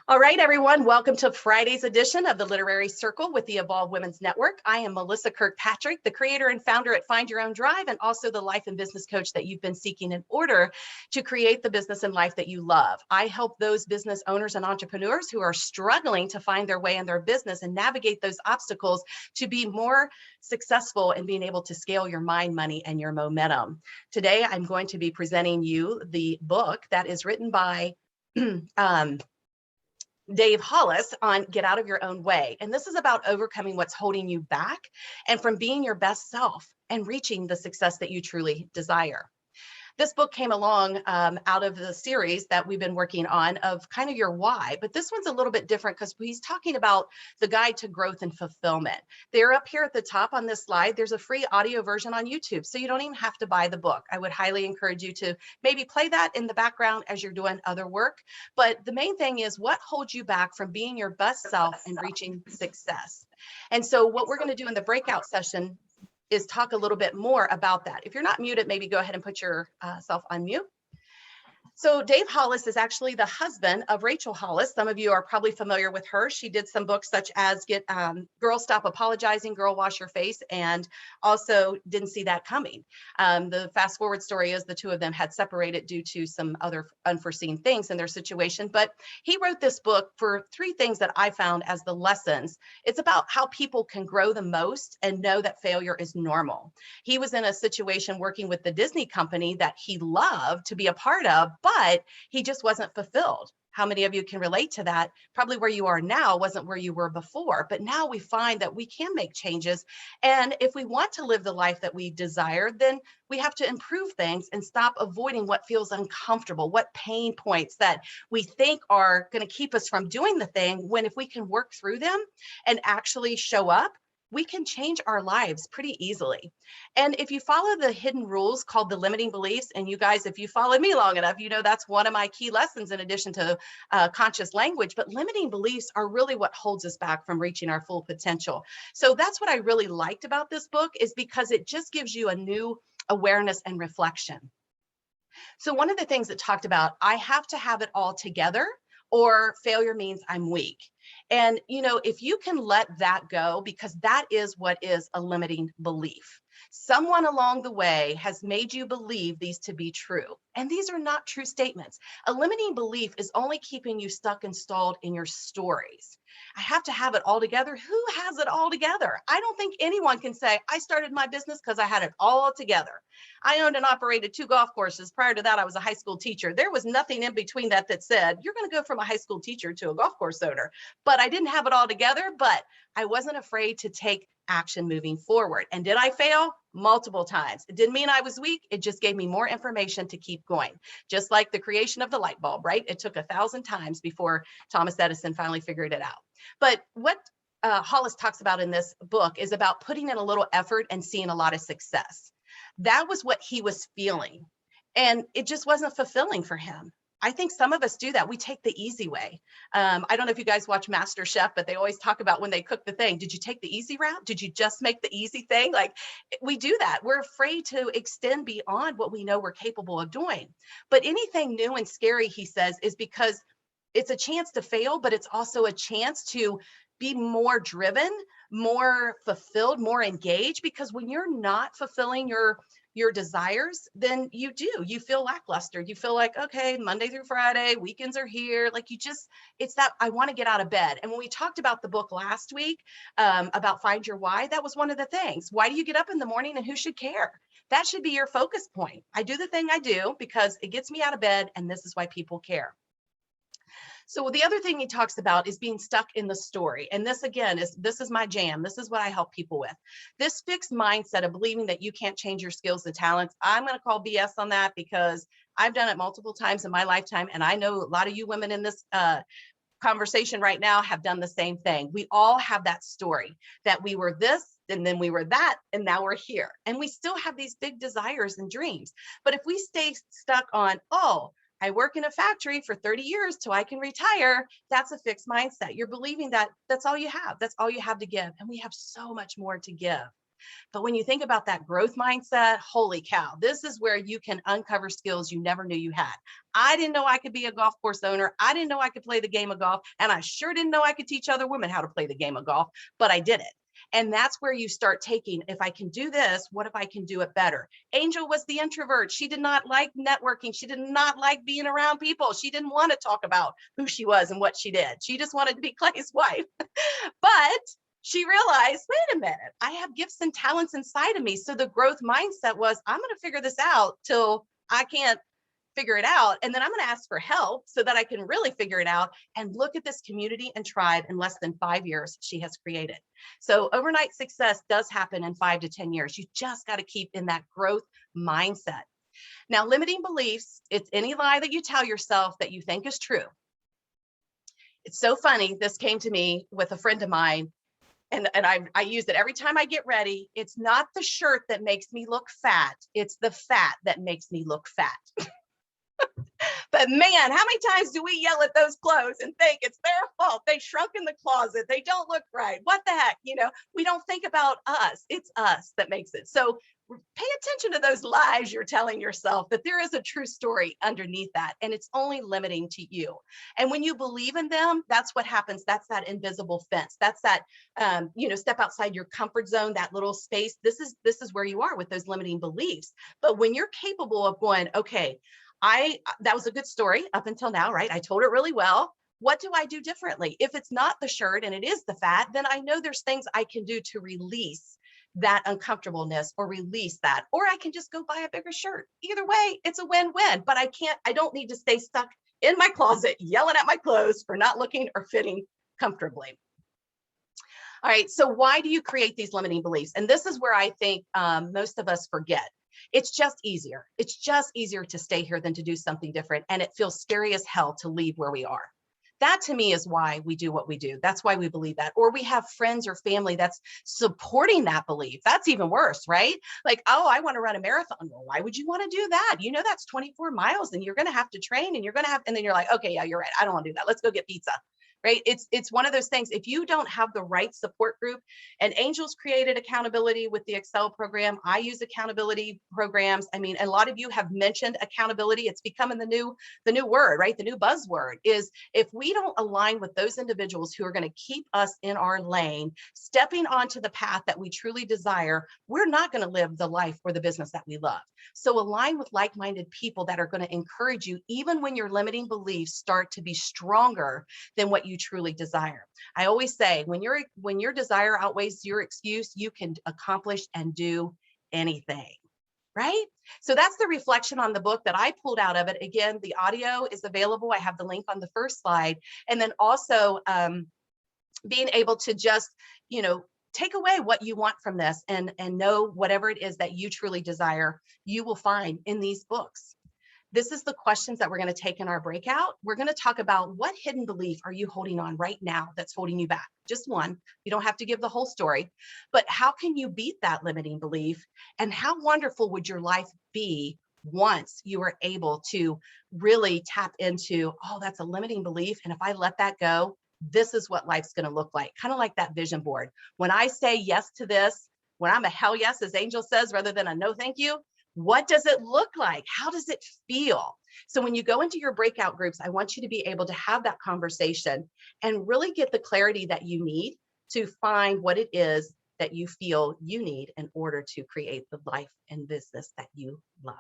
All right, everyone, welcome to Friday's edition of the Literary Circle with the Evolve Women's Network. I am Melissa Kirkpatrick, the creator and founder at Find Your Own Drive, and also the life and business coach that you've been seeking in order to create the business and life that you love. I help those business owners and entrepreneurs who are struggling to find their way in their business and navigate those obstacles to be more successful in being able to scale your mind, money, and your momentum. Today, I'm going to be presenting you the book that is written by Dave Hollis on Get Out of Your Own Way. And this is about overcoming what's holding you back and from being your best self and reaching the success that you truly desire. This book came along out of the series that we've been working on of kind of your why, but this one's a little bit different because he's talking about the guide to growth and fulfillment. They're up here at the top on this slide. There's a free audio version on YouTube, so you don't even have to buy the book. I would highly encourage you to maybe play that in the background as you're doing other work. But the main thing is what holds you back from being your best self and reaching success. And so what we're going to do in the breakout session is talk a little bit more about that. If you're not muted, maybe go ahead and put yourself on mute. So Dave Hollis is actually the husband of Rachel Hollis. Some of you are probably familiar with her. She did some books such as Girl Stop Apologizing, Girl Wash Your Face, and also Didn't See That Coming. The fast forward story is the two of them had separated due to some other unforeseen things in their situation. But he wrote this book for three things that I found as the lessons. It's about how people can grow the most and know that failure is normal. He was in a situation working with the Disney company that he loved to be a part of, but he just wasn't fulfilled. How many of you can relate to that? Probably where you are now wasn't where you were before, but now we find that we can make changes. And if we want to live the life that we desire, then we have to improve things and stop avoiding what feels uncomfortable, what pain points that we think are going to keep us from doing the thing, when if we can work through them and actually show up, we can change our lives pretty easily. And if you follow the hidden rules called the limiting beliefs, and you guys, if you followed me long enough, you know that's one of my key lessons in addition to conscious language, but limiting beliefs are really what holds us back from reaching our full potential. So that's what I really liked about this book, is because it just gives you a new awareness and reflection. So one of the things it talked about, I have to have it all together, or failure means I'm weak. And, you know, if you can let that go, because that is what is a limiting belief. Someone along the way has made you believe these to be true. And these are not true statements. A limiting belief is only keeping you stuck and stalled in your stories. I have to have it all together. Who has it all together? I don't think anyone can say, I started my business because I had it all together. I owned and operated 2 golf courses. Prior to that, I was a high school teacher. There was nothing in between that said, you're going to go from a high school teacher to a golf course owner. But I didn't have it all together, but I wasn't afraid to take action moving forward. And did I fail? Multiple times. It didn't mean I was weak. It just gave me more information to keep going. Just like the creation of the light bulb, right? It took 1,000 times before Thomas Edison finally figured it out. But what Hollis talks about in this book is about putting in a little effort and seeing a lot of success. That was what he was feeling. And it just wasn't fulfilling for him. I think some of us do that. We take the easy way. I don't know if you guys watch Master Chef, but they always talk about when they cook the thing. Did you take the easy route? Did you just make the easy thing? Like, we do that. We're afraid to extend beyond what we know we're capable of doing. But anything new and scary, he says, is because it's a chance to fail, but it's also a chance to be more driven, more fulfilled, more engaged. Because when you're not fulfilling your desires, then you feel lackluster. You feel like, okay, Monday through Friday, weekends are here. Like, it's that I want to get out of bed. And when we talked about the book last week, about Find Your Why, that was one of the things. Why do you get up in the morning, and who should care? That should be your focus point. I do the thing I do because it gets me out of bed, and this is why people care. So the other thing he talks about is being stuck in the story. And this, again, this is my jam. This is what I help people with. This fixed mindset of believing that you can't change your skills and talents. I'm going to call BS on that, because I've done it multiple times in my lifetime. And I know a lot of you women in this conversation right now have done the same thing. We all have that story that we were this, and then we were that, and now we're here. And we still have these big desires and dreams. But if we stay stuck on, I work in a factory for 30 years till I can retire, that's a fixed mindset. You're believing that that's all you have. That's all you have to give. And we have so much more to give. But when you think about that growth mindset, holy cow, this is where you can uncover skills you never knew you had. I didn't know I could be a golf course owner. I didn't know I could play the game of golf. And I sure didn't know I could teach other women how to play the game of golf, but I did it. And that's where you start taking, if I can do this, what if I can do it better? Angel was the introvert. She did not like networking. She did not like being around people. She didn't want to talk about who she was and what she did. She just wanted to be Clay's wife. But she realized, wait a minute, I have gifts and talents inside of me. So the growth mindset was, I'm going to figure this out till I can't figure it out. And then I'm going to ask for help so that I can really figure it out. And look at this community and tribe in less than 5 years she has created. So overnight success does happen in 5 to 10 years. You just got to keep in that growth mindset. Now, limiting beliefs, it's any lie that you tell yourself that you think is true. It's so funny. This came to me with a friend of mine, and I use it every time I get ready. It's not the shirt that makes me look fat. It's the fat that makes me look fat. But man, how many times do we yell at those clothes and think it's their fault? They shrunk in the closet. They don't look right. What the heck? You know, we don't think about us. It's us that makes it. So pay attention to those lies you're telling yourself, that there is a true story underneath that, and it's only limiting to you. And when you believe in them, that's what happens. That's that invisible fence. That's that, step outside your comfort zone, that little space. This is where you are with those limiting beliefs. But when you're capable of going, okay, that was a good story up until now, right? I told it really well. What do I do differently? If it's not the shirt and it is the fat, then I know there's things I can do to release that uncomfortableness or release that, or I can just go buy a bigger shirt. Either way, it's a win-win, but I don't need to stay stuck in my closet yelling at my clothes for not looking or fitting comfortably. All right, so why do you create these limiting beliefs? And this is where I think most of us forget. It's just easier. It's just easier to stay here than to do something different. And it feels scary as hell to leave where we are. That to me is why we do what we do. That's why we believe that. Or we have friends or family that's supporting that belief. That's even worse, right? Like, oh, I want to run a marathon. Well, why would you want to do that? You know, that's 24 miles and you're going to have to train and and then you're like, okay, yeah, you're right. I don't want to do that. Let's go get pizza. Right? It's one of those things. If you don't have the right support group, and Angels created accountability with the Excel program. I use accountability programs. I mean, a lot of you have mentioned accountability. It's becoming the new word, right? The new buzzword is, if we don't align with those individuals who are going to keep us in our lane, stepping onto the path that we truly desire, we're not going to live the life or the business that we love. So align with like-minded people that are going to encourage you, even when your limiting beliefs start to be stronger than what you truly desire. I always say, when your desire outweighs your excuse, you can accomplish and do anything, right? So that's the reflection on the book that I pulled out of it. Again, the audio is available. I have the link on the first slide. And then also being able to just, take away what you want from this and know whatever it is that you truly desire, you will find in these books. This is the questions that we're going to take in our breakout. We're going to talk about, what hidden belief are you holding on right now that's holding you back? Just one. You don't have to give the whole story, but how can you beat that limiting belief? And how wonderful would your life be once you are able to really tap into, oh, that's a limiting belief. And if I let that go, this is what life's going to look like. Kind of like that vision board. When I say yes to this, when I'm a hell yes, as Angel says, rather than a no thank you, what does it look like? How does it feel? So when you go into your breakout groups, I want you to be able to have that conversation and really get the clarity that you need to find what it is that you feel you need in order to create the life and business that you love.